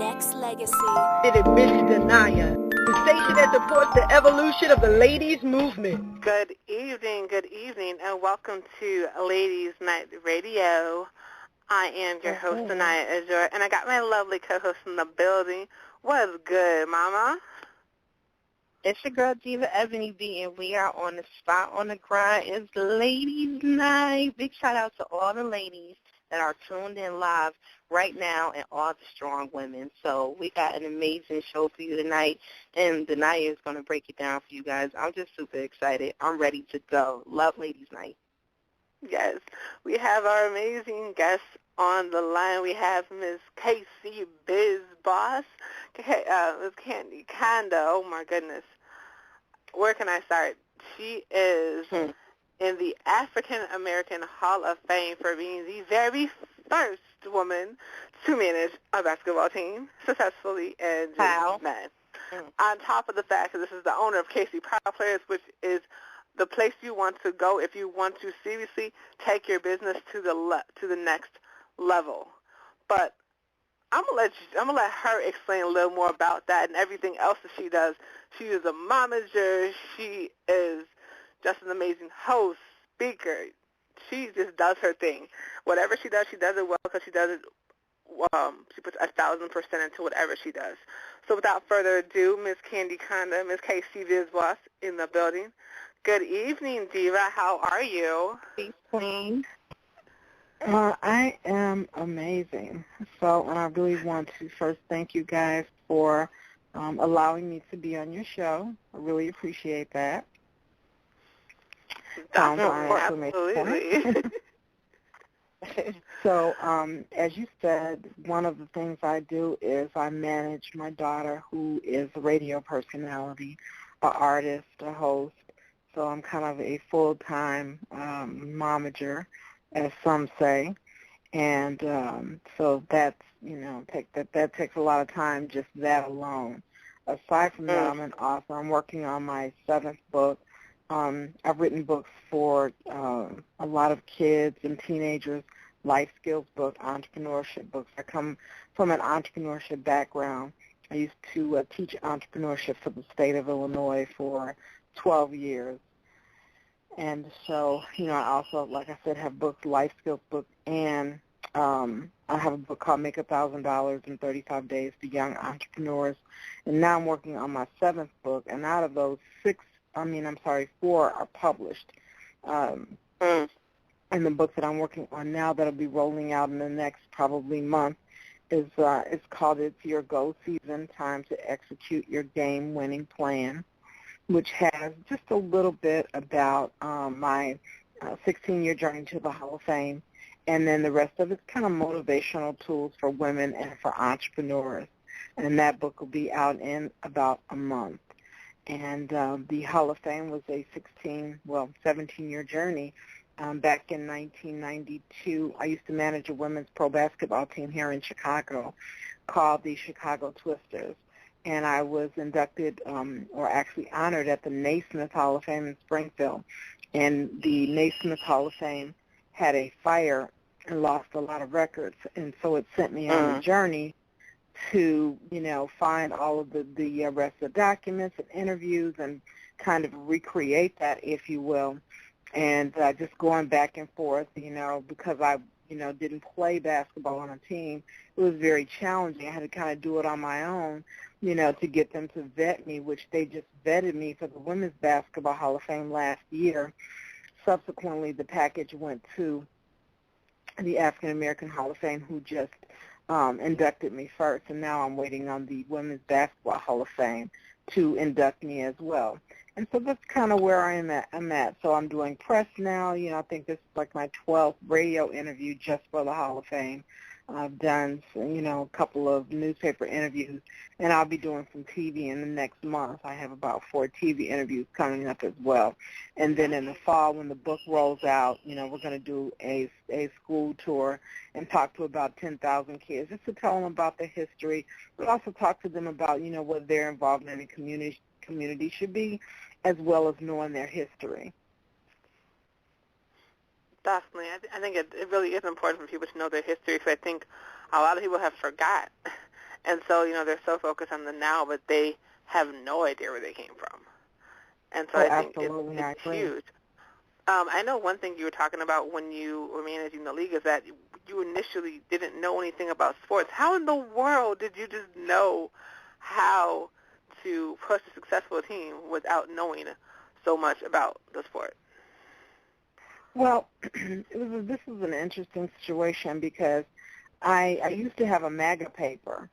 Next Legacy. Miss Danaya, the station that supports the evolution of the ladies movement. Good evening, and welcome to Ladies Night Radio. I am your host, Danaya Azure, and I got my lovely co-host in the building. What is good, Mama? It's your girl, Diva Ebony B, and we are on the spot on the grind. It's Ladies Night. Big shout-out to all the ladies that are tuned in live right now and all the strong women. So we got an amazing show for you tonight, and Danaya is going to break it down for you guys. I'm just super excited. I'm ready to go. Love Ladies Night. Yes, we have our amazing guests on the line. We have Ms. Casey Biz Boss, Ms. Kandi Conda. Oh, my goodness. Where can I start? She is in the African American Hall of Fame for being the very first woman to manage a basketball team successfully and just men. On top of the fact that this is the owner of KC Proud Players, which is the place you want to go if you want to seriously take your business to the next level. But I'm gonna let her explain a little more about that and everything else that she does. She is a momager. She is just an amazing host, speaker. She just does her thing. Whatever she does it well because she does it. She puts 1,000% into whatever she does. So without further ado, Ms. Kandi Conda, Ms. KC Vizwas in the building. Good evening, Diva. How are you? Peace, Queen. I am amazing. So, and I really want to first thank you guys for allowing me to be on your show. I really appreciate that. Absolutely. So, as you said, one of the things I do is I manage my daughter, who is a radio personality, an artist, a host. So I'm kind of a full-time momager, as some say, and so that's, that takes a lot of time, just that alone. Aside from that, I'm an author. I'm working on my 7th book. I've written books for a lot of kids and teenagers, life skills books, entrepreneurship books. I come from an entrepreneurship background. I used to teach entrepreneurship for the state of Illinois for 12 years. And so, I also, like I said, have books, life skills books, and I have a book called Make $1,000 in 35 Days to Young Entrepreneurs. And now I'm working on my 7th book, and out of those 4 are published. And the book that I'm working on now that'll be rolling out in the next probably month is it's called It's Your Go Season, Time to Execute Your Game-Winning Plan, which has just a little bit about my 16-year journey to the Hall of Fame, and then the rest of it's kind of motivational tools for women and for entrepreneurs. And that book will be out in about a month. And the Hall of Fame was a 17-year journey. Back in 1992, I used to manage a women's pro basketball team here in Chicago called the Chicago Twisters. And I was inducted, or actually honored, at the Naismith Hall of Fame in Springfield. And the Naismith Hall of Fame had a fire and lost a lot of records. And so it sent me on a journey to, find all of the rest of the documents and interviews and kind of recreate that, if you will. And just going back and forth, because I didn't play basketball on a team, it was very challenging. I had to kind of do it on my own, to get them to vet me, which they just vetted me for the Women's Basketball Hall of Fame last year. Subsequently, the package went to the African American Hall of Fame, who just inducted me first, and now I'm waiting on the Women's Basketball Hall of Fame to induct me as well. And so that's kind of where I'm at. So I'm doing press now. I think this is like my 12th radio interview just for the Hall of Fame. I've done, a couple of newspaper interviews, and I'll be doing some TV in the next month. I have about 4 TV interviews coming up as well. And then in the fall, when the book rolls out, we're going to do a school tour and talk to about 10,000 kids just to tell them about their history, but also talk to them about, what their involvement in the community should be, as well as knowing their history. Definitely. I think it really is important for people to know their history, because I think a lot of people have forgot. And so, they're so focused on the now, but they have no idea where they came from. And so I think it's huge. I know one thing you were talking about when you were managing the league is that you initially didn't know anything about sports. How in the world did you just know how to push a successful team without knowing so much about the sport? Well, this is an interesting situation because I used to have a MAGA paper.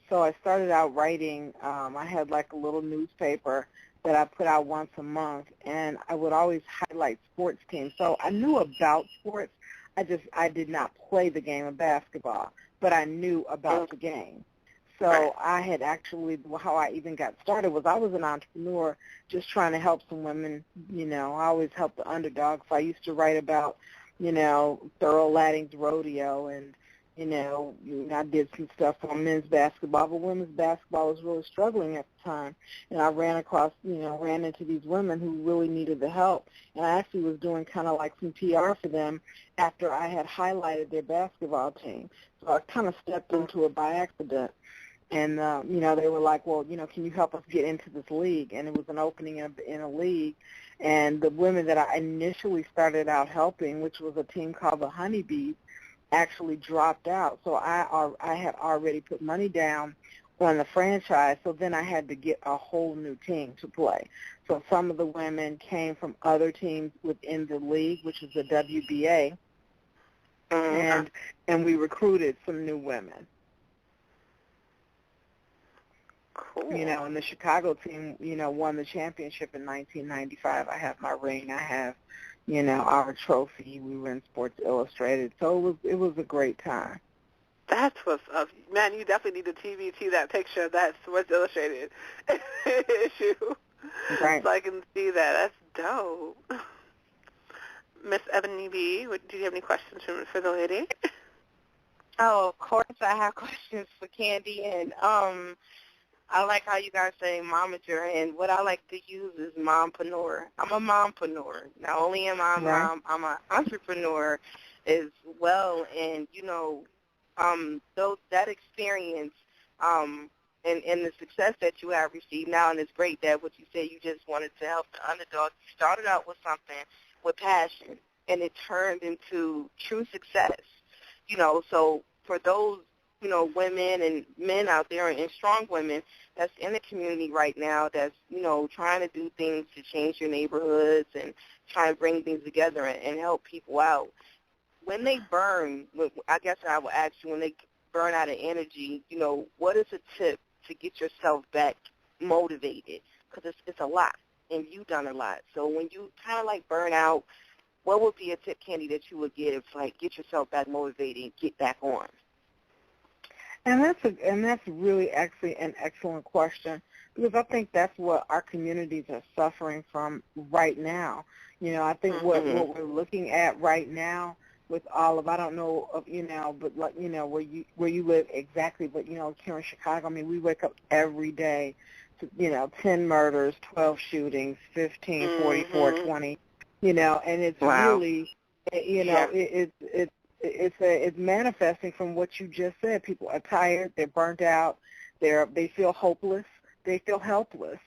So I started out writing. I had like a little newspaper that I put out once a month, and I would always highlight sports teams. So I knew about sports. I did not play the game of basketball, but I knew about the game. So I had actually, how I even got started was I was an entrepreneur just trying to help some women. I always help the underdogs. So I used to write about, Thurl Ladding's rodeo, and, I did some stuff on men's basketball, but women's basketball was really struggling at the time. And I ran into these women who really needed the help. And I actually was doing kind of like some PR for them after I had highlighted their basketball team. So I kind of stepped into it by accident. And, they were like, well, can you help us get into this league? And it was an opening in a league. And the women that I initially started out helping, which was a team called the Honeybees, actually dropped out. So I had already put money down on the franchise, so then I had to get a whole new team to play. So some of the women came from other teams within the league, which is the WBA, and we recruited some new women. Cool. And the Chicago team, won the championship in 1995. I have my ring. I have, our trophy. We were in Sports Illustrated. So it was a great time. That's what's up. Man, you definitely need to TBT that picture of that Sports Illustrated issue. Right. So I can see that. That's dope. Miss Ebony B., do you have any questions for the lady? Oh, of course I have questions for Kandi, and I like how you guys say momager, and what I like to use is mompreneur. I'm a mompreneur. Not only am I a mom, I'm an entrepreneur as well, and, that experience and the success that you have received now, and it's great that what you said, you just wanted to help the underdog. You started out with something with passion, and it turned into true success. So for those, women and men out there and strong women that's in the community right now that's, trying to do things to change your neighborhoods and try and bring things together and help people out. When they burn, I guess I will ask you, when they burn out of energy, what is a tip to get yourself back motivated? Because it's a lot, and you've done a lot. So when you kind of like burn out, what would be a tip, Kandi, that you would give, like get yourself back motivated and get back on? And that's really actually an excellent question, because I think that's what our communities are suffering from right now. I think what we're looking at right now with all of, I don't know, but like, where you live exactly, but, here in Chicago, I mean, we wake up every day to, 10 murders, 12 shootings, 15, 44, 20, and it's really, it's manifesting from what you just said. People are tired, they're burnt out, they feel hopeless, they feel helpless.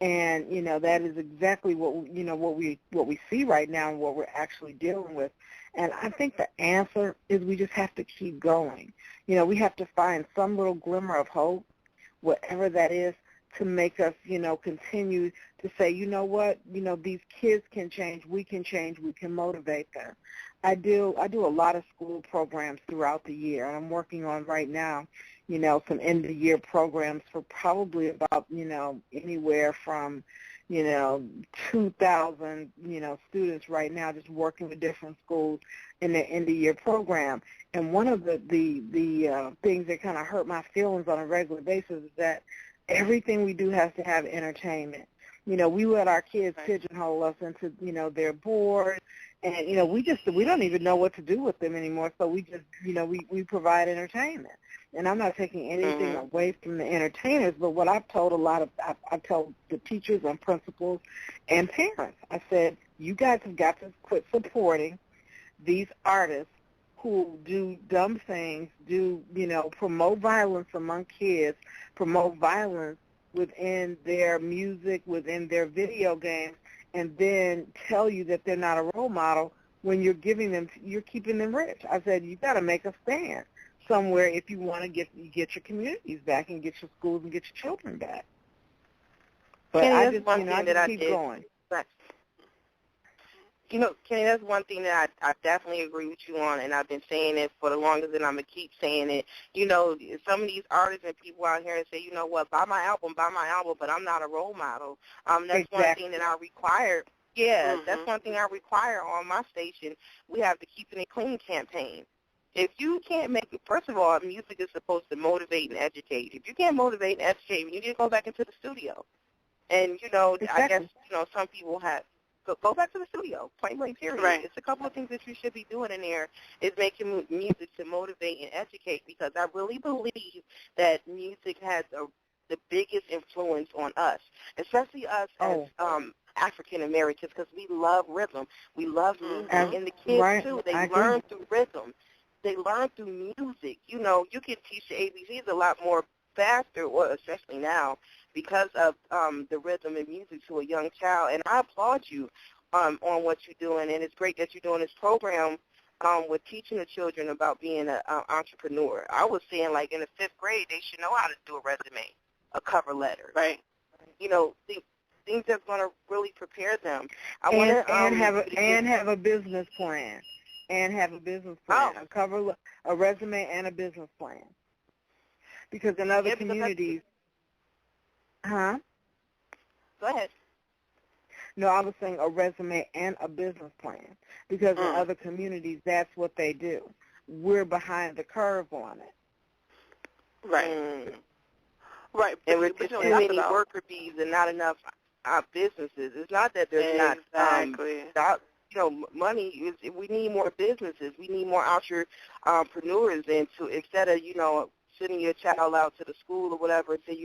And, that is exactly what we see right now and what we're actually dealing with. And I think the answer is we just have to keep going. We have to find some little glimmer of hope, whatever that is, to make us, continue to say, what, these kids can change, we can motivate them. I do a lot of school programs throughout the year, and I'm working on right now, some end-of-the-year programs for probably about, anywhere from, 2,000, students right now, just working with different schools in their end-of-year program. And one of the things that kind of hurt my feelings on a regular basis is that everything we do has to have entertainment. We let our kids pigeonhole us into, their board, and, we don't even know what to do with them anymore, so we just, we provide entertainment. And I'm not taking anything away from the entertainers, but what I've told I tell the teachers and principals and parents, I said, you guys have got to quit supporting these artists who do dumb things, promote violence among kids, promote violence within their music, within their video games, and then tell you that they're not a role model when you're keeping them rich. I said, you got to make a stand somewhere if you want to get your communities back and get your schools and get your children back. But Kenny, I just keep going. Kenny, that's one thing that I definitely agree with you on, and I've been saying it for the longest, and I'm going to keep saying it. Some of these artists and people out here say, you know what, buy my album, but I'm not a role model. That's exactly. one thing that I require. Yeah, that's one thing I require on my station. We have the Keeping It Clean campaign. If you can't make it, first of all, music is supposed to motivate and educate. If you can't motivate and educate, you need to go back into the studio. And, exactly. I guess, some people have, go back to the studio, point blank period. Right. It's a couple of things that you should be doing in there is making music to motivate and educate, because I really believe that music has the biggest influence on us, especially us as African Americans, because we love rhythm. We love music. And the kids, too, they learn through rhythm. They learn through music. You can teach the ABCs a lot more faster, or especially now, because of the rhythm and music to a young child. And I applaud you on what you're doing, and it's great that you're doing this program with teaching the children about being an entrepreneur. I was saying, like, in the 5th grade, they should know how to do a resume, a cover letter. Right. Things that's going to really prepare them. Have a business plan. A resume and a business plan. Because in other communities, Go ahead. No, I was saying a resume and a business plan. Because in other communities, that's what they do. We're behind the curve on it. Right. Right. And with too many worker bees and not enough businesses. It's not that there's not money. We need more businesses. We need more entrepreneurs, and instead of sending your child out to the school or whatever and say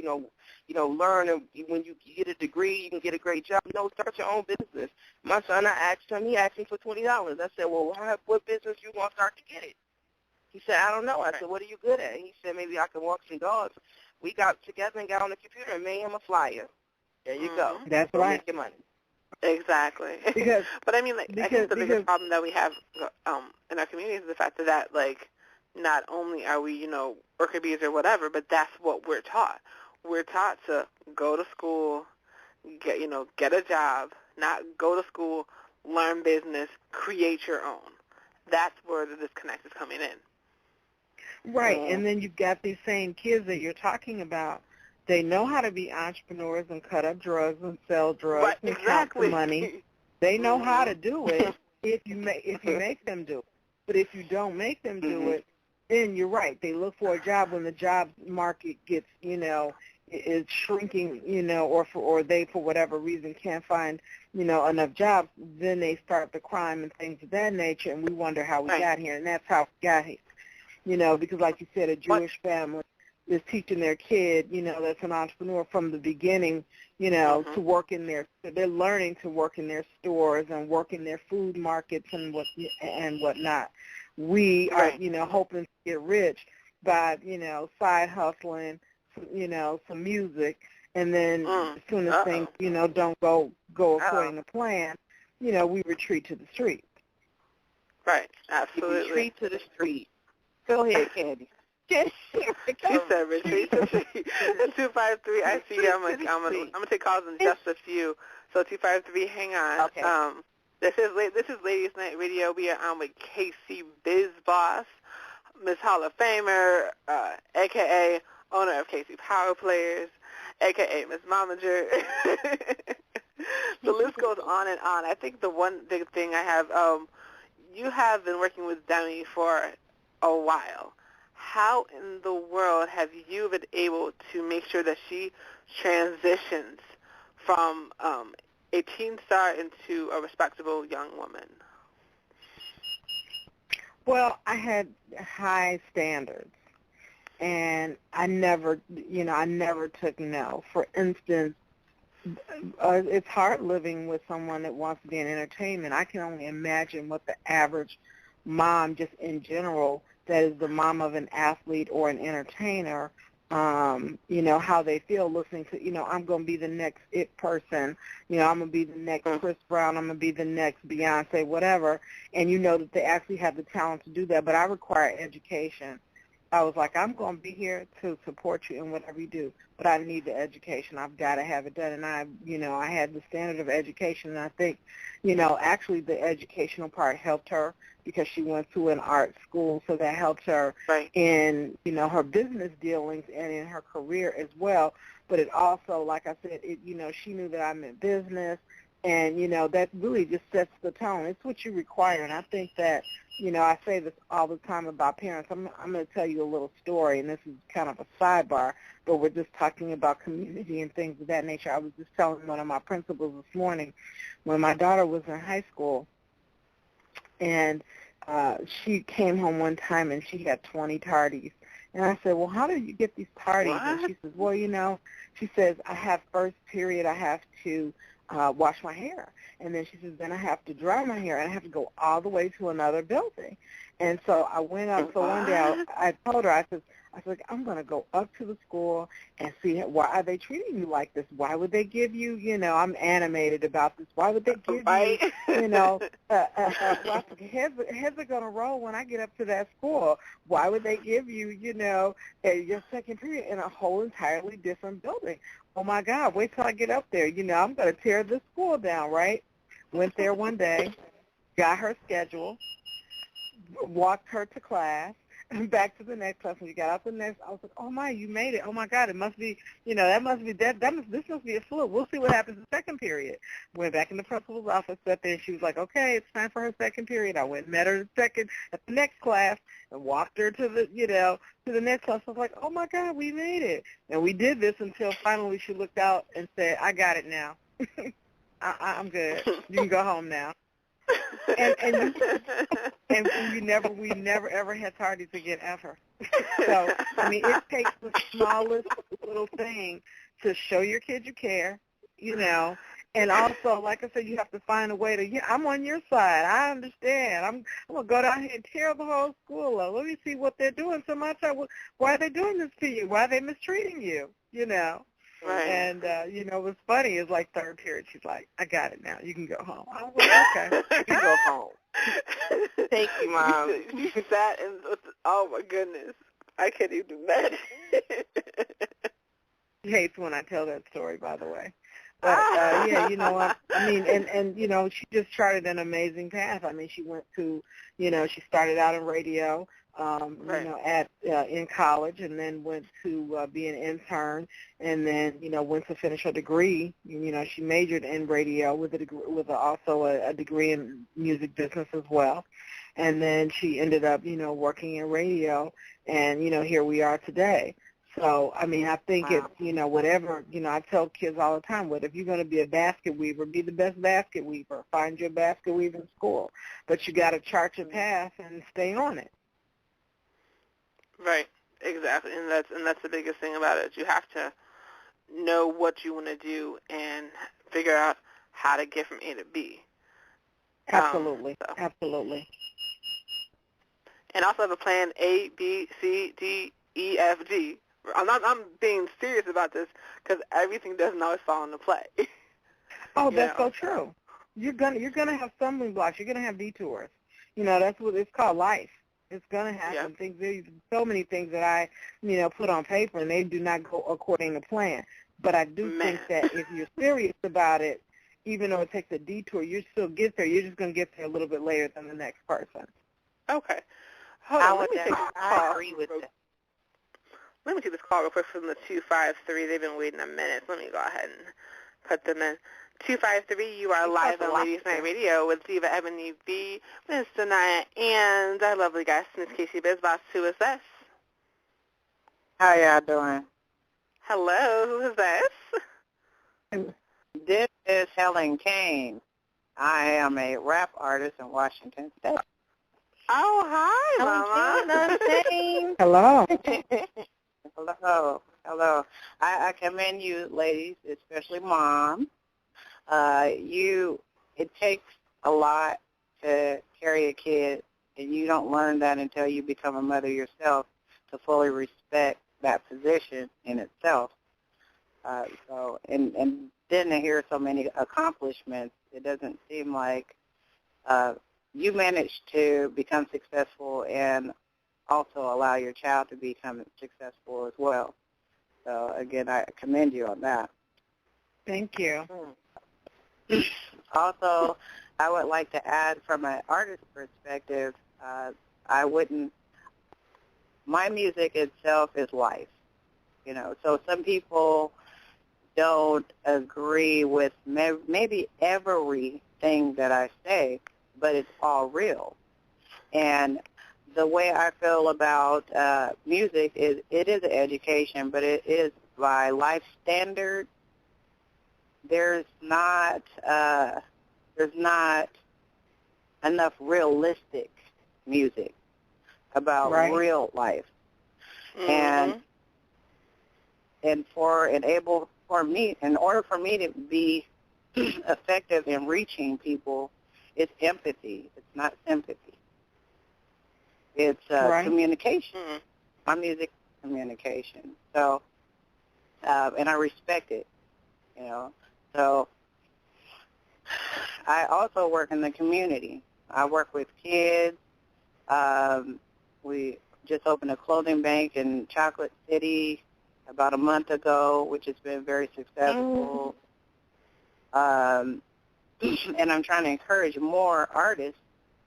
learn, and when you get a degree you can get a great job. No, start your own business. My son, he asked me for $20. I said, well, what business you want to start to get it? He said, I don't know. I said, what are you good at? He said, maybe I can walk some dogs. We got together and got on the computer and made him a flyer. There you go. That's right. Make your money. Exactly. But I mean, I think the biggest problem that we have in our community is the fact that, like, not only are we, worker bees or whatever, but that's what we're taught. We're taught to go to school, get a job, not go to school, learn business, create your own. That's where the disconnect is coming in. Right, and then you've got these same kids that you're talking about. They know how to be entrepreneurs and cut up drugs and sell drugs and count the money. They know how to do it if you make them do it. But if you don't make them do it, then you're right. They look for a job when the job market gets, is shrinking, or they, for whatever reason, can't find, enough jobs. Then they start the crime and things of that nature, and we wonder how we got here. And that's how we got here, because like you said, a Jewish family is teaching their kid, that's an entrepreneur from the beginning, to work in they're learning to work in their stores and work in their food markets and whatnot. We are, hoping to get rich by, side hustling, some music, and then as soon as things, don't go according to plan, we retreat to the street. Right, absolutely. Retreat to the street. Go ahead, Kandi. She said retreat to the street. 253, I see you. I'm gonna take calls in just a few. So 253, hang on. Okay. This is Ladies Night Radio. We are on with KC Biz Boss, Miss Hall of Famer, a.k.a. owner of KC Power Players, a.k.a. Miss Momager. The list goes on and on. I think the one big thing I have, you have been working with Demi for a while. How in the world have you been able to make sure that she transitions from a teen star into a respectable young woman? Well, I had high standards, and I never took no. For instance, it's hard living with someone that wants to be in entertainment. I can only imagine what the average mom just in general that is the mom of an athlete or an entertainer, how they feel listening to, I'm going to be the next it person, I'm going to be the next Chris Brown, I'm going to be the next Beyonce, whatever, and that they actually have the talent to do that, but I require education. I was like, I'm going to be here to support you in whatever you do, but I need the education. I've got to have it done. And I had the standard of education, and I think, actually the educational part helped her because she went to an art school, so that helped her in, her business dealings and in her career as well. But it also, like I said, she knew that I'm in business, and, that really just sets the tone. It's what you require, and I think that, I say this all the time about parents. I'm going to tell you a little story, and this is kind of a sidebar, but we're just talking about community and things of that nature. I was just telling one of my principals this morning when my daughter was in high school, and she came home one time, and she had 20 tardies. And I said, well, how did you get these tardies? What? And she says, well, she says, I have first period, I have to wash my hair. And then she says, then I have to dry my hair, and I have to go all the way to another building. And so I went up. So one day I told her, I said, I'm going to go up to the school and see why are they treating you like this? Why would they give you, I'm animated about this. Why would they give you, heads are going to roll when I get up to that school. Why would they give you, your second period in a whole entirely different building? Oh, my God, wait till I get up there. I'm going to tear this school down, right? Went there one day, got her schedule, walked her to class, and back to the next class. When you got out the next, I was like, oh, my, you made it. Oh, my God, it must be, this must be a fluke. We'll see what happens in the second period. Went back in the principal's office, sat there, and she was like, okay, it's time for her second period. I went and met her at the next class and walked her to the, to the next class. I was like, oh, my God, we made it. And we did this until finally she looked out and said, I got it now. I'm good. You can go home now. and we never ever had tardies again ever. So it takes the smallest little thing to show your kid you care, and also, like I said, you have to find a way to. I'm on your side. I understand. I'm gonna go down here and tear the whole school up. Let me see what they're doing. So my child, why are they doing this to you? Why are they mistreating you? Right. And, what's funny is like third period, she's like, I got it now. You can go home. I was like, okay, you can go home. Thank you, Mom. She sat and, oh, my goodness. I can't even imagine. She hates when I tell that story, by the way. But, and she just charted an amazing path. She went to, she started out in radio. In college, and then went to be an intern, and then went to finish her degree. She majored in radio with also a degree in music business as well, and then she ended up working in radio, and here we are today. So I think it's whatever I tell kids all the time. If you're going to be a basket weaver, be the best basket weaver. Find your basket weaver in school, but you got to chart your path and stay on it. Right, exactly, and that's the biggest thing about it. You have to know what you want to do and figure out how to get from A to B. Absolutely, absolutely. And also have a plan A, B, C, D, E, F, G. I'm being serious about this because everything doesn't always fall into play. Oh, that's so true. You're gonna have stumbling blocks. You're gonna have detours. That's what it's called, life. It's going to happen. Yeah. There's so many things that I, put on paper, and they do not go according to plan. But I do think that if you're serious about it, even though it takes a detour, you still get there. You're just going to get there a little bit later than the next person. Okay. Hold on. Let me take this call. I agree with that. Let me take this call real quick from the 253. They've been waiting a minute. Let me go ahead and put them in. 253, you are live on Ladies Night Radio with Diva Ebony V, Miss Danaya, and our lovely guest, Miss Casey Bizboss. Who is this? How y'all doing? Hello, who is this? This is Helen Kane. I am a rap artist in Washington State. Oh, hi, Mama. Hello. Hello. I commend you, ladies, especially Mom. It takes a lot to carry a kid and you don't learn that until you become a mother yourself to fully respect that position in itself. And then to hear so many accomplishments, it doesn't seem like you managed to become successful and also allow your child to become successful as well. So, again, I commend you on that. Thank you. Also, I would like to add from an artist perspective, my music itself is life, so some people don't agree with maybe everything that I say, but it's all real. And the way I feel about music is it is an education, but it is by life standard. There's not enough realistic music about real life. Mm-hmm. And in order for me to be effective in reaching people, it's empathy. It's not sympathy. It's communication. Mm-hmm. My music is communication. So, and I respect it, So I also work in the community. I work with kids. We just opened a clothing bank in Chocolate City about a month ago, which has been very successful. And I'm trying to encourage more artists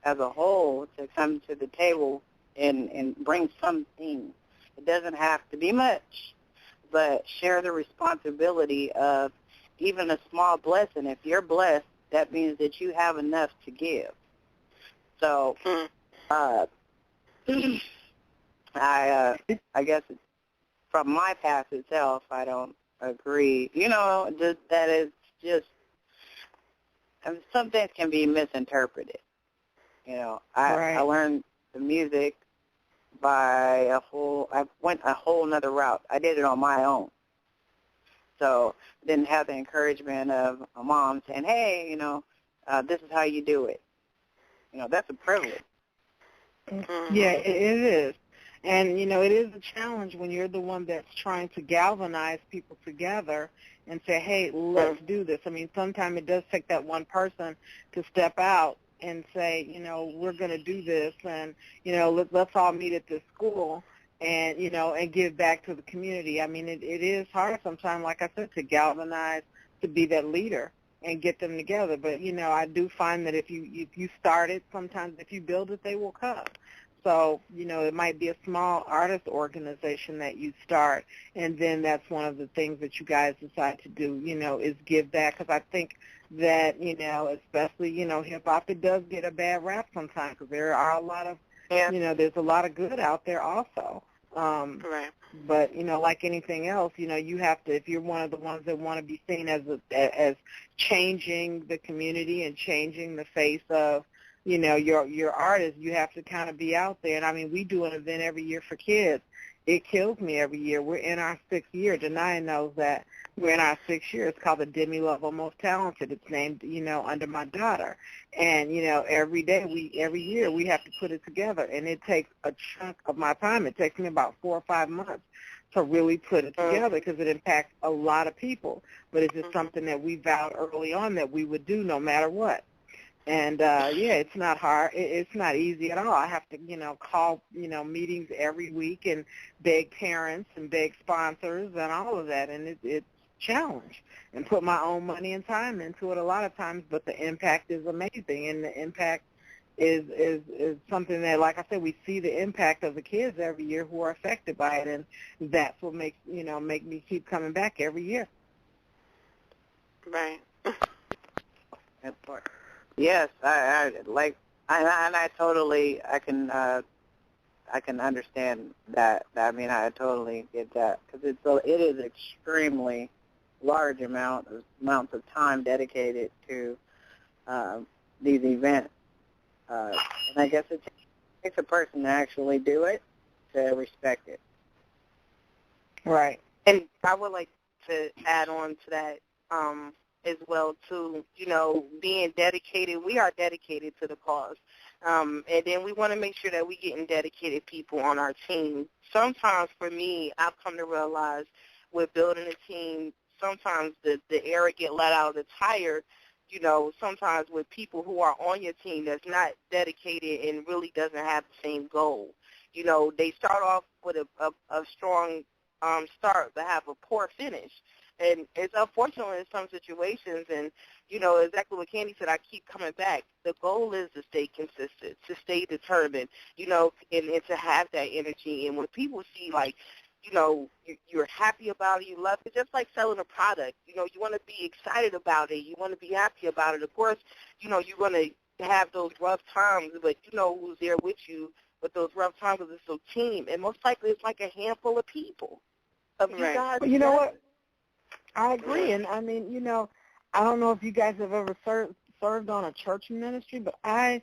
as a whole to come to the table and bring something. It doesn't have to be much, but share the responsibility of even a small blessing. If you're blessed, that means that you have enough to give. So I guess from my past itself, I don't agree. That is just, some things can be misinterpreted. I learned the music I went a whole nother route. I did it on my own. So I didn't have the encouragement of a mom saying, hey, this is how you do it. That's a privilege. Mm-hmm. Yeah, it is. And, it is a challenge when you're the one that's trying to galvanize people together and say, hey, let's do this. I mean, sometimes it does take that one person to step out and say, we're going to do this, and, let's all meet at this school and, and give back to the community. I mean, it is hard sometimes, like I said, to galvanize, to be that leader and get them together. But, I do find that if you start it, sometimes if you build it, they will come. So, it might be a small artist organization that you start, and then that's one of the things that you guys decide to do, is give back. Because I think that, especially, hip-hop, it does get a bad rap sometimes because there are a lot of, there's a lot of good out there also. Right. But, like anything else, you have to, if you're one of the ones that want to be seen as changing the community and changing the face of, your artist, you have to kind of be out there. And, I mean, we do an event every year for kids. It kills me every year. We're in our 6th year. Danaya knows that. We're in our 6th year. It's called the Demi-Level Most Talented. It's named, under my daughter. And, every year we have to put it together. And it takes a chunk of my time. It takes me about 4 or 5 months to really put it together because it impacts a lot of people. But it's just something that we vowed early on that we would do no matter what. And, it's not hard. It's not easy at all. I have to, call, meetings every week and beg parents and beg sponsors and all of that. And it's a challenge and put my own money and time into it a lot of times. But the impact is amazing. And the impact is something that, like I said, we see the impact of the kids every year who are affected by it. And that's what makes, make me keep coming back every year. Right. Yes, I can understand that. I mean, I totally get that because it is extremely large amounts of time dedicated to these events, and I guess it takes a person to actually do it to respect it. Right. And I would like to add on to that. As well, too, being dedicated. We are dedicated to the cause. And then we want to make sure that we're getting dedicated people on our team. Sometimes for me, I've come to realize with building a team, sometimes the air get let out of the tire, sometimes with people who are on your team that's not dedicated and really doesn't have the same goal. They start off with a strong start but have a poor finish. And it's unfortunate in some situations, and, exactly what Kandi said, I keep coming back. The goal is to stay consistent, to stay determined, and to have that energy. And when people see, like, you're happy about it, you love it, just like selling a product. You want to be excited about it. You want to be happy about it. Of course, you're going to have those rough times, but you know who's there with you with those rough times because it's a team. And most likely it's like a handful of people. Of you guys. Well, you know what? I agree. And, I mean, I don't know if you guys have ever served on a church ministry, but I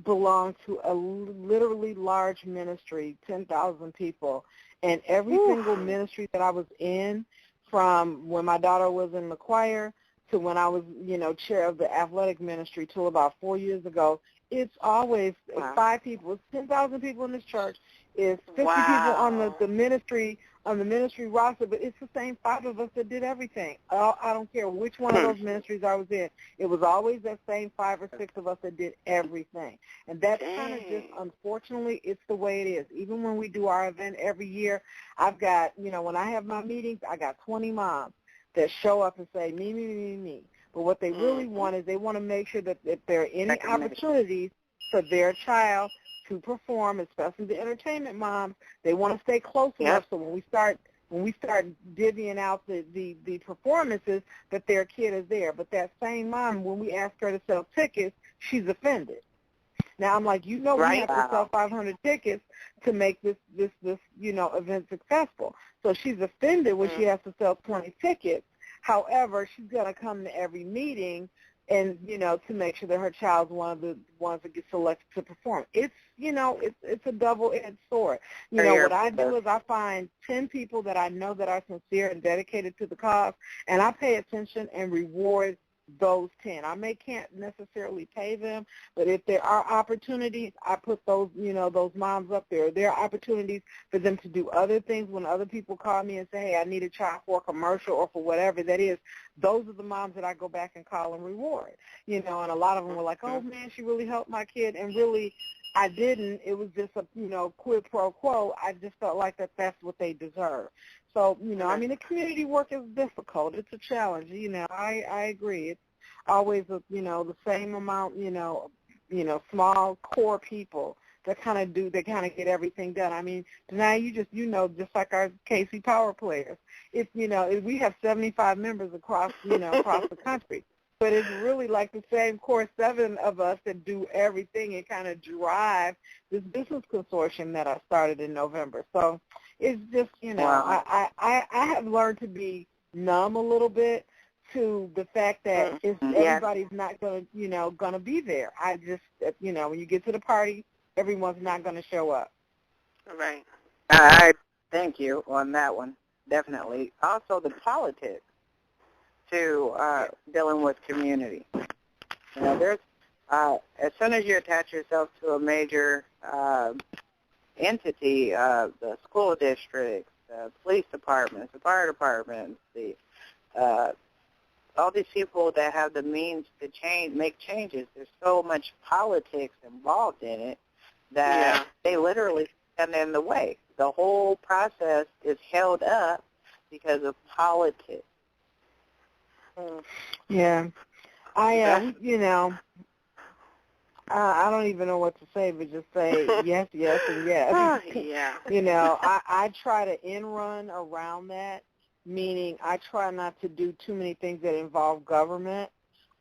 belong to a literally large ministry, 10,000 people. And every single ministry that I was in, from when my daughter was in the choir to when I was, chair of the athletic ministry till about 4 years ago, it's always 5 people. It's 10,000 people in this church. It's 50 people on the ministry roster, but it's the same 5 of us that did everything. I don't care which one of those ministries I was in. It was always that same 5 or 6 of us that did everything. And that's kind of just, unfortunately, it's the way it is. Even when we do our event every year, I've got, when I have my meetings, I got 20 moms that show up and say, me, me, me, me. But what they really want is they want to make sure that if there are any opportunities for their child to perform, especially the entertainment moms, they want to stay close enough so when we start divvying out the performances, that their kid is there. But that same mom, when we ask her to sell tickets, she's offended. Now I'm like, we have to sell 500 tickets to make this event successful. So she's offended when she has to sell 20 tickets. However, she's going to come to every meeting and, to make sure that her child's one of the ones that gets selected to perform. It's, it's a double-edged sword. What I do is I find 10 people that I know that are sincere and dedicated to the cause, and I pay attention and reward those 10. I can't necessarily pay them, but if there are opportunities, I put those, those moms up there. There are opportunities for them to do other things when other people call me and say, hey, I need a child for a commercial or for whatever that is. Those are the moms that I go back and call and reward. And a lot of them were like, oh, man, she really helped my kid. And really, I didn't. It was just a, quid pro quo. I just felt like that's what they deserve. So, the community work is difficult. It's a challenge. I agree. It's always, the same amount, small core people that kind of get everything done. I mean, Danaya, just like our KC Power players, it's, we have 75 members across the country. But it's really like the same core 7 of us that do everything and kind of drive this business consortium that I started in November. So it's just, I have learned to be numb a little bit to the fact that everybody's not going to be there. I just, when you get to the party, everyone's not going to show up. Right. I thank you on that one, definitely. Also the politics to dealing with community. There's as soon as you attach yourself to a major entity, the school districts, the police departments, the fire departments, all these people that have the means to make changes, there's so much politics involved in it that they literally stand in the way. The whole process is held up because of politics. Yeah. I don't even know what to say, but just say yes, yes, and yes. I try to run around that, meaning I try not to do too many things that involve government.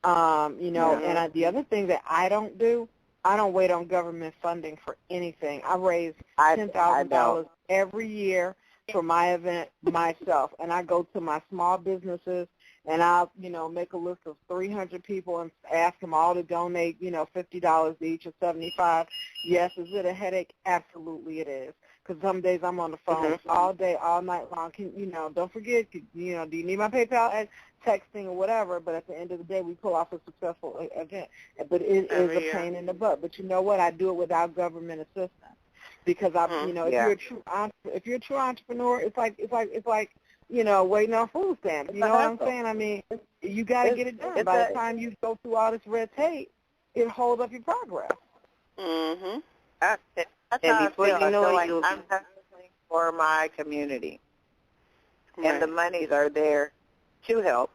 And the other thing that I don't do, I don't wait on government funding for anything. I raise $10,000 every year for my event myself, and I go to my small businesses, and I'll, make a list of 300 people and ask them all to donate, $50 each or $75. Yes, is it a headache? Absolutely it is. because some days I'm on the phone all day, all night long. Don't forget, do you need my PayPal and texting or whatever? But at the end of the day, we pull off a successful event. But it is a pain in the butt. But you know what? I do it without government assistance because if you're a true entrepreneur, it's like waiting on food stamps. You know what I'm saying? I mean, you got to get it done. By the time you go through all this red tape, it holds up your progress. Mm-hmm. And before you know it, I'm hustling for my community. Right. And the monies are there to help.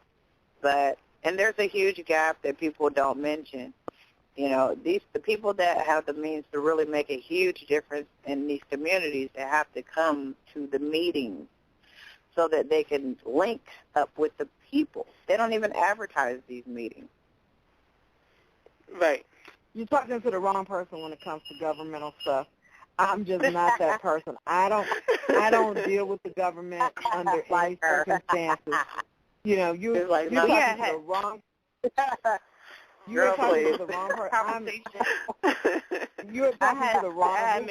And there's a huge gap that people don't mention. The people that have the means to really make a huge difference in these communities, they have to come to the meetings so that they can link up with the people. They don't even advertise these meetings. Right. You're talking to the wrong person when it comes to governmental stuff. I'm just not that person. I don't deal with the government under any circumstances. You're talking to the wrong. You're talking to the wrong person. You're talking to the wrong. I had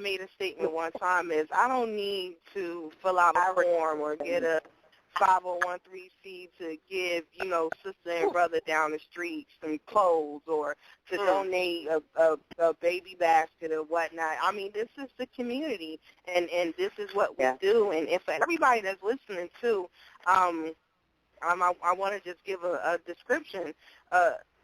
made a statement one time is I don't need to fill out a form or get a 501c to give, sister and brother down the street some clothes or to donate a baby basket or whatnot. I mean, this is the community, and this is what we do. And if everybody that's listening too, I want to just give a description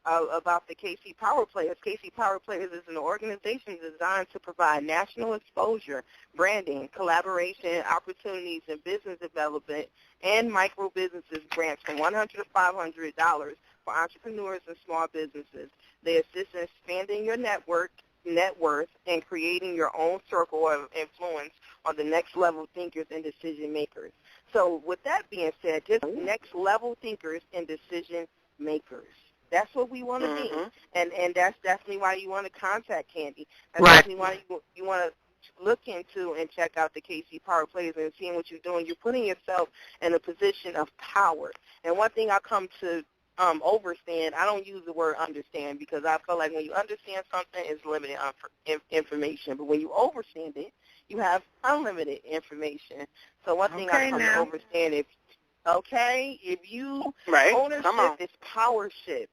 about the KC Power Players. KC Power Players is an organization designed to provide national exposure, branding, collaboration, opportunities, and business development and micro businesses grants from $100 to $500 for entrepreneurs and small businesses. They assist in expanding your net worth and creating your own circle of influence on the next level thinkers and decision makers. So with that being said, just next level thinkers and decision makers. That's what we want to be, and that's definitely why you want to contact Kandi. That's definitely why you want to look into and check out the KC Power Players and seeing what you're doing. You're putting yourself in a position of power. And one thing I come to overstand, I don't use the word understand because I feel like when you understand something, it's limited information. But when you overstand it, you have unlimited information. So one thing I come to overstand if you ownership is powership.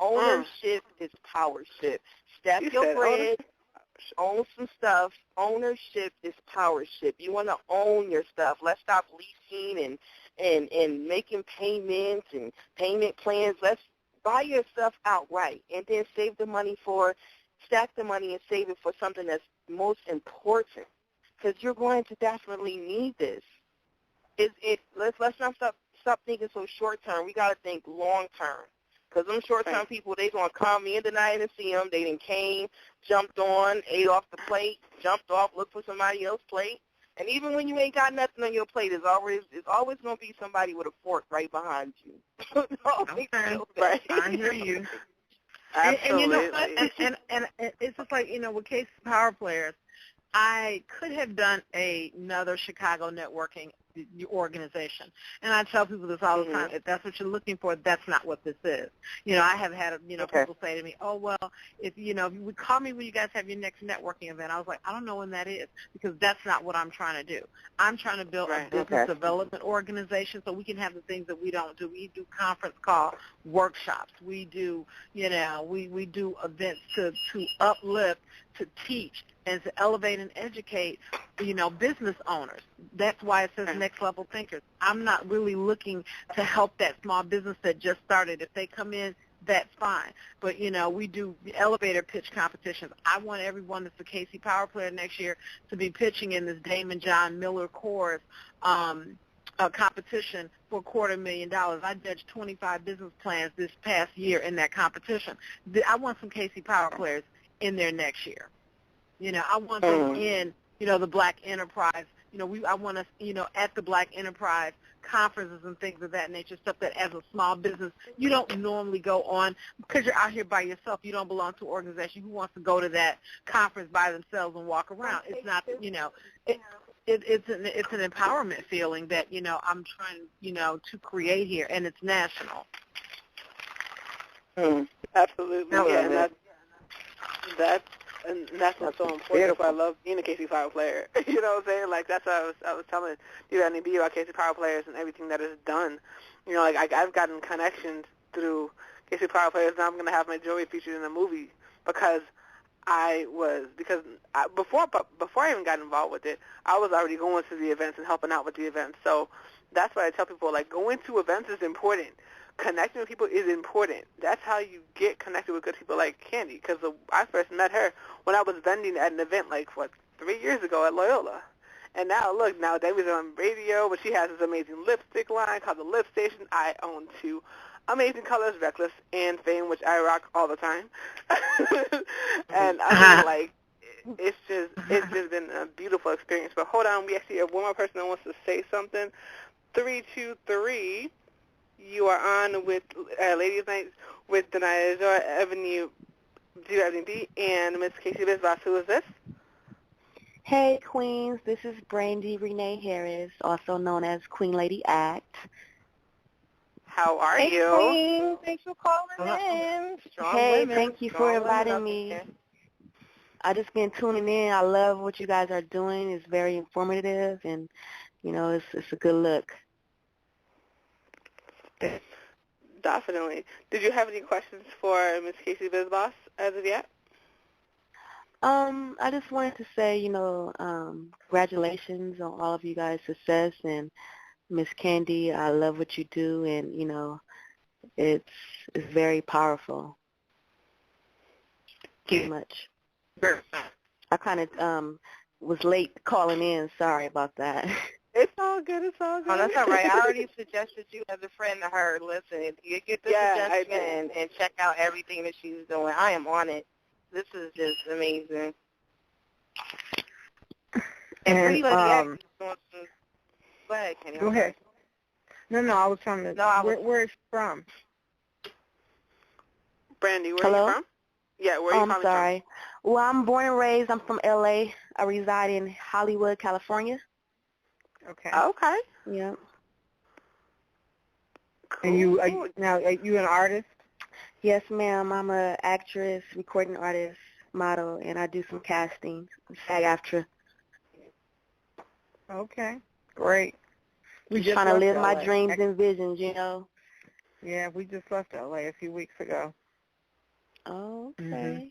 Ownership is powership. Stack your bread, own some stuff. Ownership is powership. You want to own your stuff. Let's stop leasing and making payments and payment plans. Let's buy your stuff outright and then save the money stack the money and save it for something that's most important because you're going to definitely need this. Let's not stop thinking so short term. We got to think long term. Because them short term people, they gonna come in tonight and see them. They done came, jumped on, ate off the plate, jumped off, looked for somebody else's plate. And even when you ain't got nothing on your plate, it's always gonna be somebody with a fork right behind you. Right? I hear you. Absolutely. And you know what? And it's just like with KC Power Players, I could have done another Chicago networking organization. And I tell people this all the time. If that's what you're looking for, that's not what this is. I have had, people say to me, oh, well, if you would call me when you guys have your next networking event. I was like, I don't know when that is because that's not what I'm trying to do. I'm trying to build a business development organization so we can have the things that we don't do. We do conference call workshops. We do, we do events to uplift, to teach, and to elevate and educate, business owners. That's why it says next level thinkers. I'm not really looking to help that small business that just started. If they come in, that's fine. But, we do elevator pitch competitions. I want everyone that's a KC Power Player next year to be pitching in this Damon John Miller Course competition for $250,000. I judged 25 business plans this past year in that competition. I want some KC Power Players in there next year. I want them in, the Black Enterprise. I want us, at the Black Enterprise conferences and things of that nature, stuff that as a small business you don't normally go on because you're out here by yourself. You don't belong to an organization. Who wants to go to that conference by themselves and walk around? It's not, it's an empowerment feeling that, I'm trying, to create here, and it's national. Absolutely. Yeah, And that's what's so important. Beautiful. That's why I love being a KC Power player. You know what I'm saying? Like, that's what I was telling you that NB about KC Power players and everything that is done. You know, like, I've gotten connections through KC Power players. Now I'm going to have my jewelry featured in a movie because before I even got involved with it, I was already going to the events and helping out with the events. So that's why I tell people, like, going to events is important. Connecting with people is important. That's how you get connected with good people like Kandi, because I first met her when I was vending at an event, 3 years ago at Loyola. And now, look, now Debbie's on radio, but she has this amazing lipstick line called the Lip Station. I own 2 amazing colors, Reckless and Fame, which I rock all the time. And I mean, like, it's just been a beautiful experience. But hold on, we actually have one more person that wants to say something. 323. You are on with Ladies Night with Danaya Azure Radio and Miss Casey Bisbas. Who is this? Hey, Queens. This is Brandy Renee Harris, also known as Queen Lady Act. How are Hey, you? Queen. Thanks for calling in. Strong Hey, women. thank you for Strong inviting women me. up there. I just been tuning in. I love what you guys are doing. It's very informative, and, you know, it's a good look. Definitely. Did you have any questions for Miss Casey Bisbas as of yet? I just wanted to say, you know, congratulations on all of you guys' success, and Miss Kandi, I love what you do, and, you know, it's very powerful. Too much. I kind of was late calling in. Sorry about that. It's all good. It's all good. Oh, that's all right. I already suggested you as a friend to her. Listen, you get the suggestion and check out everything that she's doing. I am on it. This is just amazing. And Pretty Lady X is doing some... Go ahead, Kenny. Go ahead. No, I was trying to... Where is she from? Brandy, where Hello? are you from? Yeah, where are you I'm calling sorry. Well, I'm born and raised. I'm from L.A. I reside in Hollywood, California. Okay. from? Okay. Yeah. And you are you an artist? Yes, ma'am. I'm an actress, recording artist, model, and I do some casting. SAG-AFTRA. Okay. Great. We Just trying to live my dreams and visions, you know. Yeah, we just left LA a few weeks ago. Oh, okay. Mm-hmm.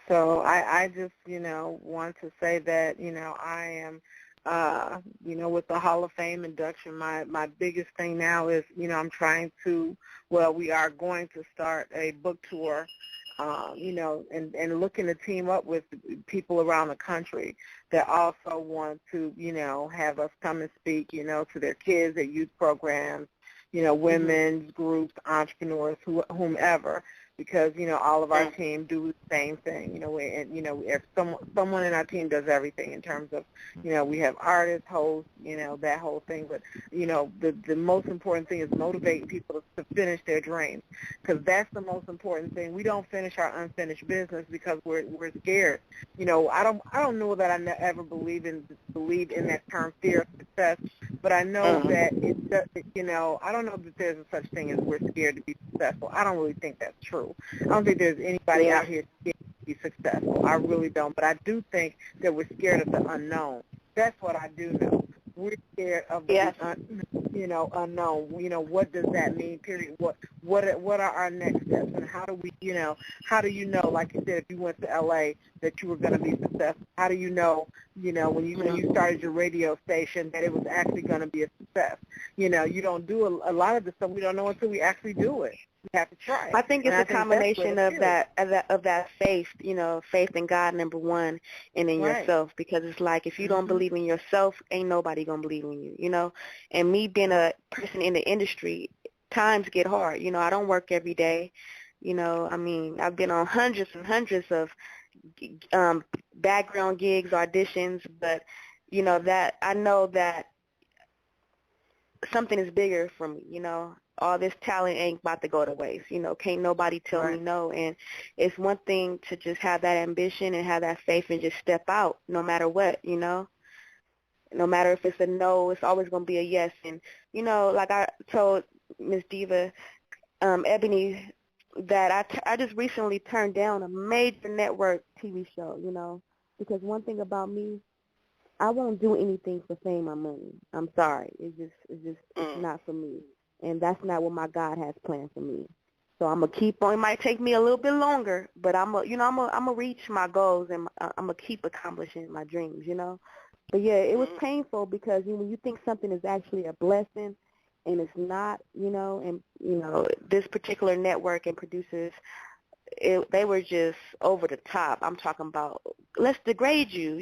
So I just, want to say that, I am, with the Hall of Fame induction, my biggest thing now is, I'm trying to, we are going to start a book tour, and looking to team up with people around the country that also want to, have us come and speak, to their kids, their youth programs, women's groups, entrepreneurs, whomever, because, all of our team do the same thing, and, if someone in our team does everything in terms of, we have artists, hosts, that whole thing, but, the most important thing is motivating people to finish their dreams, because that's the most important thing. We don't finish our unfinished business because we're scared. I don't know that I ever believe in that term fear of success, but I know that I don't know that there's a such thing as we're scared to be successful. I don't really think that's true. I don't think there's anybody out here scared to be successful. I really don't. But I do think that we're scared of the unknown. That's what I do know. We're scared of the unknown. What does that mean? Period. What are our next steps, and how do we, how do you know, like you said, if you went to LA that you were going to be successful? How do you know, when you started your radio station that it was actually going to be a success? You don't do a lot of the stuff we don't know until we actually do it. We have to try. I think it's a combination of that faith, faith in God, number one, and in yourself, because it's like if you don't believe in yourself, ain't nobody going to believe in you, And me being a person in the industry, times get hard. I don't work every day. I've been on hundreds and hundreds of background gigs, auditions, but, that I know that something is bigger for me, All this talent ain't about to go to waste, Can't nobody tell me no. And it's one thing to just have that ambition and have that faith and just step out no matter what, No matter if it's a no, it's always going to be a yes. And, like I told Miss Diva, Ebony that I just recently turned down a major network TV show, because one thing about me, I won't do anything for fame or money. I'm sorry. It's not for me. And that's not what my God has planned for me. So I'm going to keep on. It might take me a little bit longer, but I'm going to reach my goals, and I'm going to keep accomplishing my dreams, But, yeah, it was painful because when you think something is actually a blessing and it's not, and, this particular network and producers, they were just over the top. I'm talking about, let's degrade you,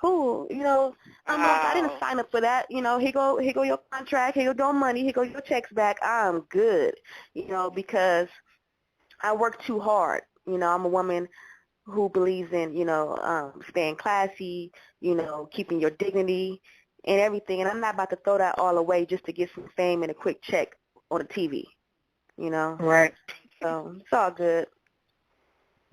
who, I'm like, I didn't sign up for that, here go your contract, here go your money, here go your checks back, I'm good, because I work too hard. I'm a woman who believes in, staying classy, keeping your dignity and everything, and I'm not about to throw that all away just to get some fame and a quick check on the TV, Right. So it's all good.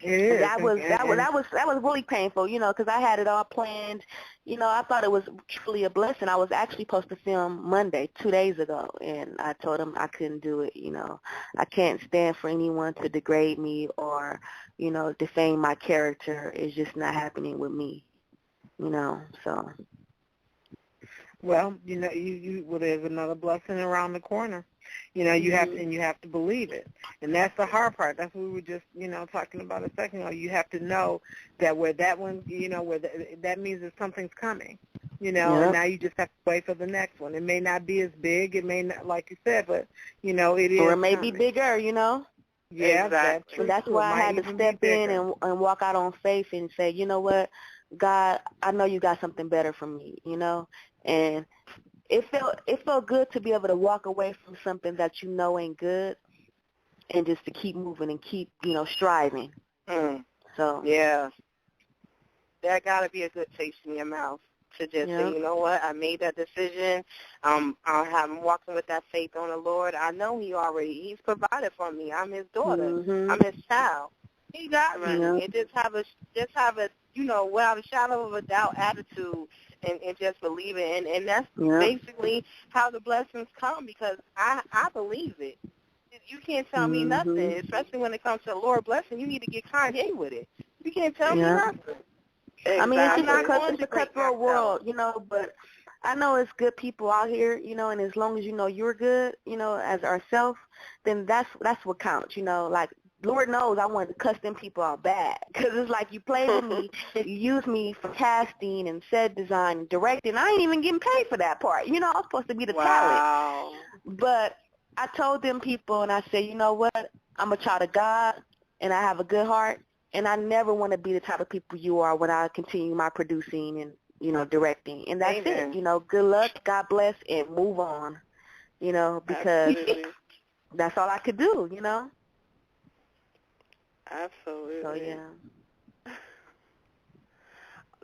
It is. That was really painful, because I had it all planned. I thought it was truly a blessing. I was actually supposed to film Monday, 2 days ago, and I told him I couldn't do it. I can't stand for anyone to degrade me or, defame my character. It's just not happening with me, so. Well, there's another blessing around the corner. You have to believe it. And that's the hard part. That's what we were just, talking about a second ago. You have to know that where that one, that means that something's coming, and now you just have to wait for the next one. It may not be as big. It may not, like you said, but, it is. Or it may coming. be bigger, Yeah, exactly. That's why I had to step in and walk out on faith and say, you know what, God, I know you got something better for me, and it felt good to be able to walk away from something that ain't good, and just to keep moving and keep striving. So yeah, that got to be a good taste in your mouth to just say, you know what, I made that decision. I'm walking with that faith on the Lord. I know He's provided for me. I'm His daughter. I'm His child. He got me. And just have a without a shadow of a doubt attitude. And just believe it, and that's basically how the blessings come, because I believe it. You can't tell me nothing, especially when it comes to the Lord blessing. You need to get Kanye with it. You can't tell me nothing. Exactly. I mean, it's a cutthroat world, but I know it's good people out here, and as long as you're good, as ourselves, then that's what counts, like. Lord knows I wanted to cuss them people out bad, because it's like you played with me, you used me for casting and set design and directing. I ain't even getting paid for that part. I was supposed to be the talent. But I told them people, and I said, you know what, I'm a child of God, and I have a good heart, and I never want to be the type of people you are when I continue my producing and, directing. And that's it. Good luck, God bless, and move on, because that's all I could do, Absolutely. So, yeah.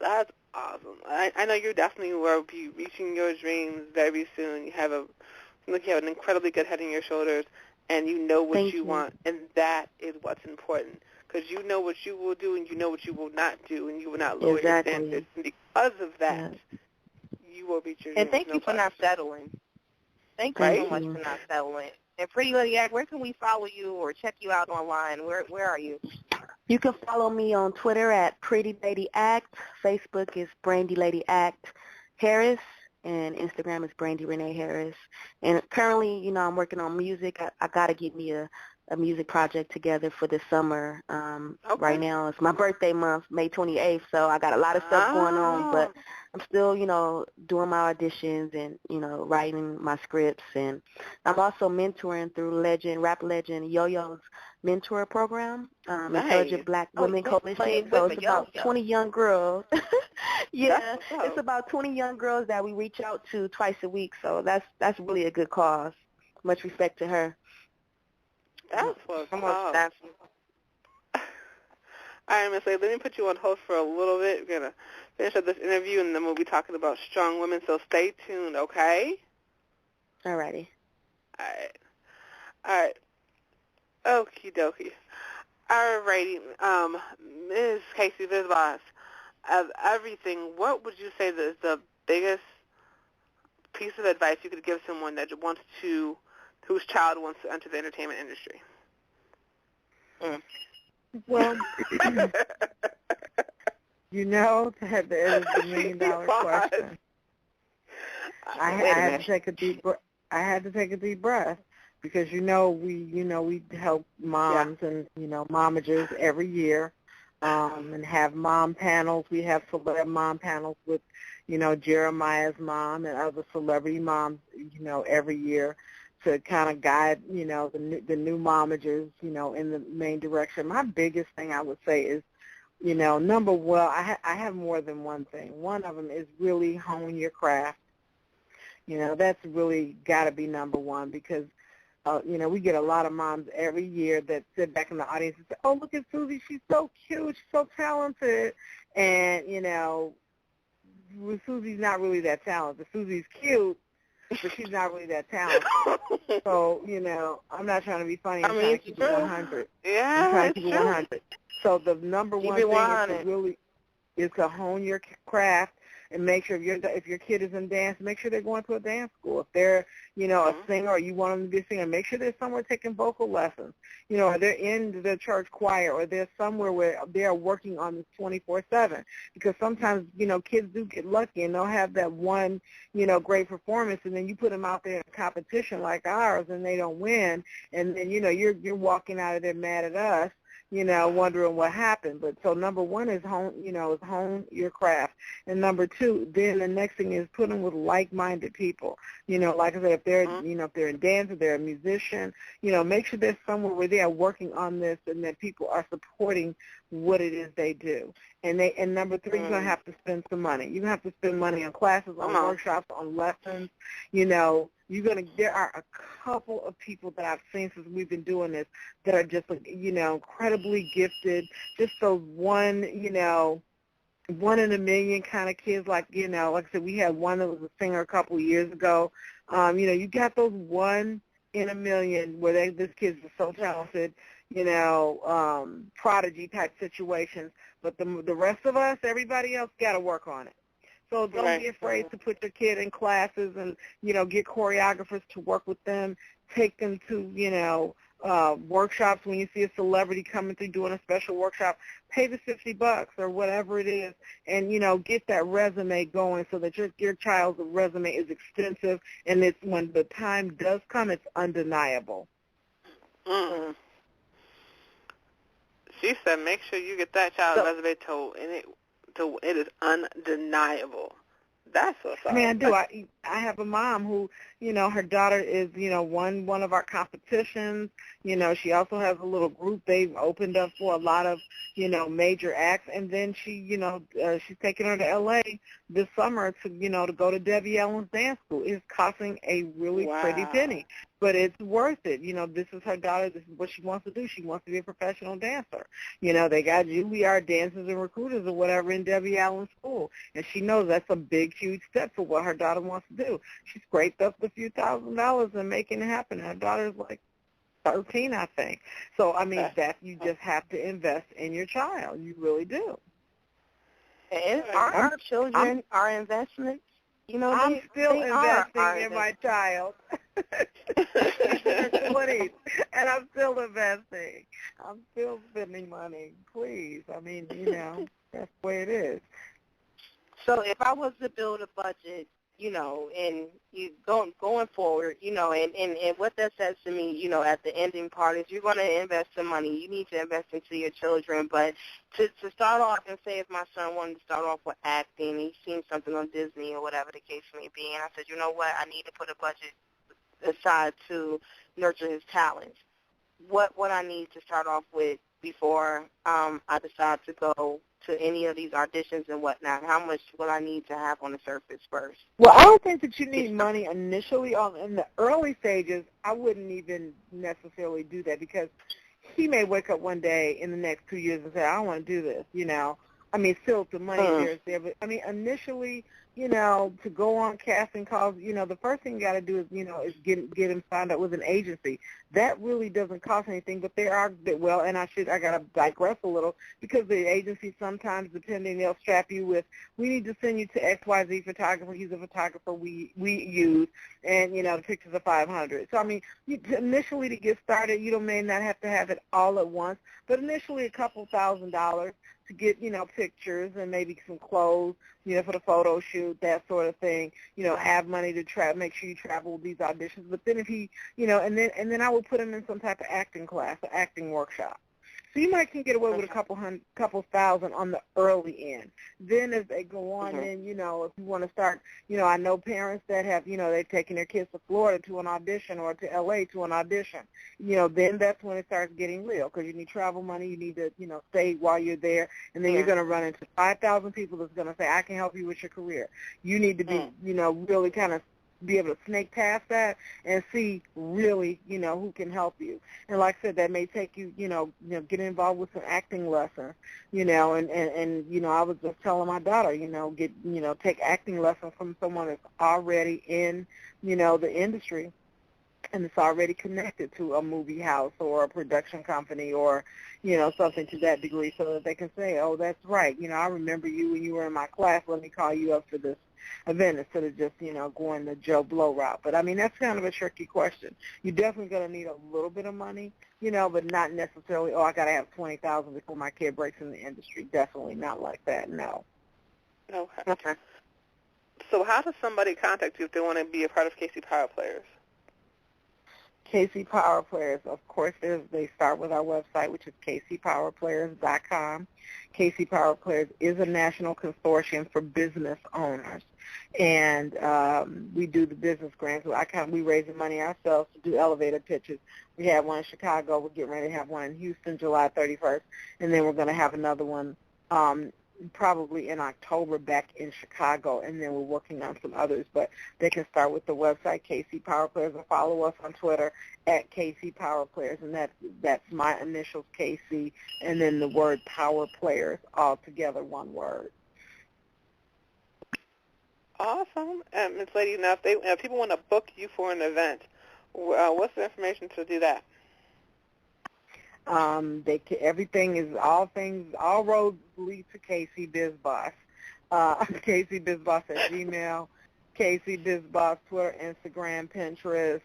That's awesome. I know you definitely will be reaching your dreams very soon. You have an incredibly good head on your shoulders, and you know what you want, and that is what's important, because you know what you will do and you know what you will not do, and you will not lower your standards. And because of that, you will reach your dreams. And thank you for not settling. Thank you so much for not settling. And Pretty Lady Act, where can we follow you or check you out online? Where are you? You can follow me on Twitter at Pretty Lady Act. Facebook is Brandy Lady Act Harris, and Instagram is Brandy Renee Harris. And currently, I'm working on music. I got to get me a music project together for this summer. Right now it's my birthday month, May 28th, so I got a lot of stuff going on, but I'm still, doing my auditions and, writing my scripts. And I'm also mentoring through rap legend Yo-Yo's mentor program, Intelligent Black Women Coalition. So it's about 20 young girls. It's about 20 young girls that we reach out to twice a week. So that's really a good cause. Much respect to her. That's what's up. All right, Miss Lee, let me put you on hold for a little bit. We're going to finish up this interview, and then we'll be talking about strong women, so stay tuned, okay? All righty. All right. Okie dokie. All righty. Ms. Casey Vizbos, of everything, what would you say is the biggest piece of advice you could give someone that whose child wants to enter the entertainment industry? Well, you know that is the $1 million question. I had to take a deep breath because we help moms and momagers every year, and have mom panels. We have celeb mom panels with Jeremiah's mom and other celebrity moms every year to kind of guide the new momagers in the main direction. My biggest thing I would say is number one, I have more than one thing. One of them is really hone your craft. That's really got to be number one because, we get a lot of moms every year that sit back in the audience and say, oh, look at Susie. She's so cute. She's so talented. And, Susie's not really that talented. Susie's cute, but she's not really that talented. So, I'm not trying to be funny. I'm trying to keep it 100. Yeah, I'm trying to keep it 100. So the number one thing is to hone your craft and make sure if your kid is in dance, make sure they're going to a dance school. If they're, a singer or you want them to be a singer, make sure they're somewhere taking vocal lessons. Or they're in the church choir or they're somewhere where they're working on this 24/7. Because sometimes, kids do get lucky and they'll have that one, great performance, and then you put them out there in a competition like ours and they don't win, and then, you're walking out of there mad at us. Wondering what happened. But so number one is hone your craft. And number two, then the next thing is put them with like-minded people. Like I said, if they're, if they're in dance or they're a musician, make sure there's somewhere where they are working on this and that people are supporting what it is they do. And number three, you're going to have to spend some money. You're going to have to spend money on classes, on workshops, on lessons. There are a couple of people that I've seen since we've been doing this that are just, incredibly gifted. Just those one in a million kind of kids. Like I said, we had one that was a singer a couple of years ago. You got those one in a million where this kid's so talented, prodigy type situations. But the rest of us, everybody else, got to work on it. So don't be afraid to put your kid in classes and, get choreographers to work with them. Take them to, workshops. When you see a celebrity coming through doing a special workshop, pay the $50 or whatever it is and, get that resume going so that your child's resume is extensive and it's when the time does come, it's undeniable. Mm-hmm. She said make sure you get that child's resume told, and it is undeniable. That's what's up. I mean, I do. I have a mom who, her daughter is, won one of our competitions. She also has a little group they've opened up for a lot of, major acts. And then she, she's taking her to L.A. this summer to, to go to Debbie Allen's dance school. It's costing a really pretty penny. But it's worth it. This is her daughter. This is what she wants to do. She wants to be a professional dancer. They got Juilliard dancers and recruiters or whatever in Debbie Allen's school. And she knows that's a big, huge step for what her daughter wants to do. She scraped up a few $1,000s and making it happen. Her daughter's like 13, I think. So, I mean, that you just have to invest in your child. You really do. And our children are investments. I'm still investing in my child. She's in her 20s, and I'm still investing. I'm still spending money. Please. I mean, that's the way it is. So if I was to build a budget, and you going forward, and what that says to me, at the ending part is you're going to invest some money. You need to invest into your children. But to start off and say if my son wanted to start off with acting, he's seen something on Disney or whatever the case may be, and I said, you know what, I need to put a budget aside to nurture his talents. What would I need to start off with before I decide to go to any of these auditions and whatnot? How much will I need to have on the surface first? Well, I don't think that you need money initially. In the early stages, I wouldn't even necessarily do that because he may wake up one day in the next 2 years and say, I don't want to do this, still the money there's there. But, initially, to go on casting calls, the first thing you got to do is get him signed up with an agency. That really doesn't cost anything, but there are, and I got to digress a little, because the agency sometimes, depending, they'll strap you with, we need to send you to XYZ photographer. He's a photographer we use, and, the pictures are $500. So, initially to get started, you may not have to have it all at once, but initially a couple $1,000s to get, pictures and maybe some clothes, for the photo shoot, that sort of thing. Have money to make sure you travel with these auditions. But then if he, and then I would put him in some type of acting class, an acting workshop. So you might can get away with a couple thousand on the early end. Then as they go on, then, if you want to start, I know parents that have, they've taken their kids to Florida to an audition or to L.A. to an audition. Then that's when it starts getting real, because you need travel money. You need to, stay while you're there. And then you're going to run into 5,000 people that's going to say, I can help you with your career. You need to be, really kind of be able to snake past that and see really, who can help you. And like I said, that may take you, get involved with some acting lessons, and I was just telling my daughter, take acting lessons from someone that's already in, the industry and it's already connected to a movie house or a production company or, something to that degree, so that they can say, oh, that's right. I remember you when you were in my class. Let me call you up for this event instead of just, going the Joe Blow route. But, that's kind of a tricky question. You're definitely going to need a little bit of money, but not necessarily, I got to have $20,000 before my kid breaks in the industry. Definitely not like that, no. Okay. So how does somebody contact you if they want to be a part of KC Power Players? KC Power Players, of course, they start with our website, which is kcpowerplayers.com. KC Power Players is a national consortium for business owners, and we do the business grants. We raise the money ourselves to do elevator pitches. We have one in Chicago. We're getting ready to have one in Houston July 31st, and then we're going to have another one probably in October back in Chicago, and then we're working on some others. But they can start with the website, KC Power Players, or follow us on Twitter at KC Power Players, and that's my initials, KC, and then the word Power Players, all together, one word. Awesome. Ms. Lady, now if people want to book you for an event, what's the information to do that? Everything is all roads lead to KC BizBoss. KC BizBoss at Gmail, KC BizBoss, Twitter, Instagram, Pinterest,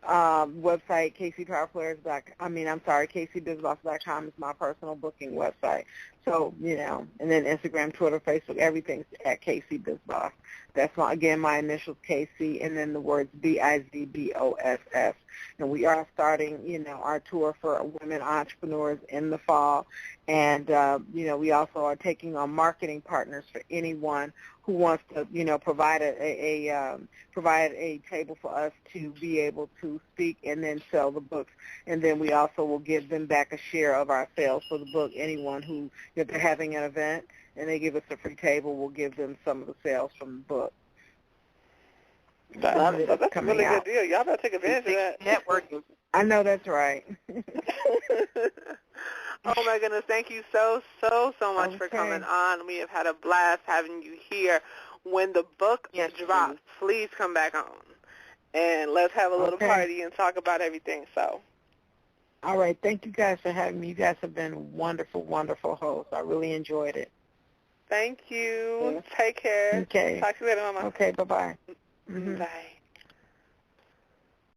website, KCBizBoss.com is my personal booking website. So, and then Instagram, Twitter, Facebook, everything's at KC BizBoss. That's my initials, KC, and then the words BIZBOSS. And we are starting, our tour for women entrepreneurs in the fall. And, we also are taking on marketing partners for anyone who wants to, provide a table for us to be able to speak and then sell the books. And then we also will give them back a share of our sales for the book. Anyone who, if they're having an event and they give us a free table, we'll give them some of the sales from the book. That's a really good deal. Y'all better take advantage of that. Networking. I know that's right. Oh, my goodness. Thank you so much for coming on. We have had a blast having you here. When the book drops, please come back on, and let's have a little party and talk about everything. So. All right. Thank you guys for having me. You guys have been wonderful, wonderful hosts. I really enjoyed it. Thank you. Take care. Okay. Talk to you later, Mama. Okay. Bye-bye. Bye.